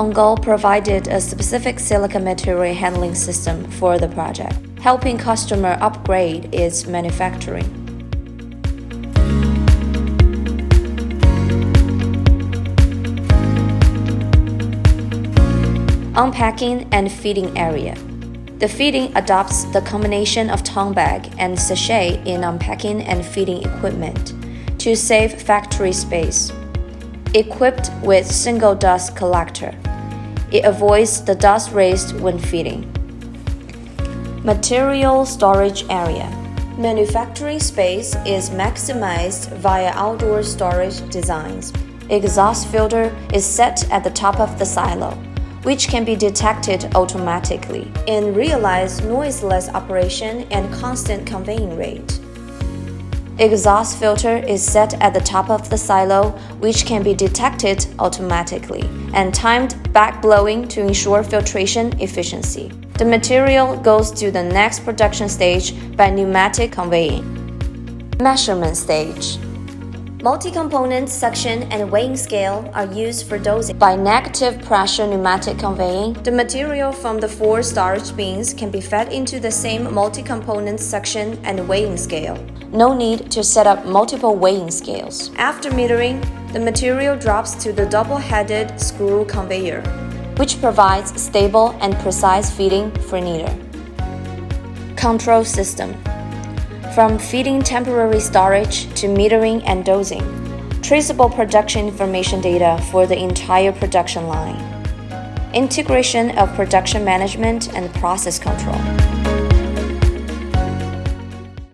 ONGOAL provided a specific silica material handling system for the project, helping customer upgrade its manufacturing. Unpacking and feeding area. The feeding adopts the combination of tongue bag and sachet in unpacking and feeding equipment to save factory space. Equipped with single dust collector, it avoids the dust raised when feeding. Material storage area. Manufacturing space is maximized via outdoor storage designs. Exhaust filter is set at the top of the silo, which can be detected automatically and realize noiseless operation and constant conveying rate. Exhaust filter is set at the top of the silo, which can be detected automatically, and timed backblowing to ensure filtration efficiency. The material goes to the next production stage by pneumatic conveying. Measurement stage. Multi-component suction and weighing scale are used for dosing. By negative pressure pneumatic conveying, the material from the 4 storage bins can be fed into the same multi-component suction and weighing scale. No need to set up multiple weighing scales. After metering, the material drops to the double-headed screw conveyor, which provides stable and precise feeding for kneader. Control system. From feeding temporary storage to metering and dosing, traceable production information data for the entire production line. Integration of production management and process control.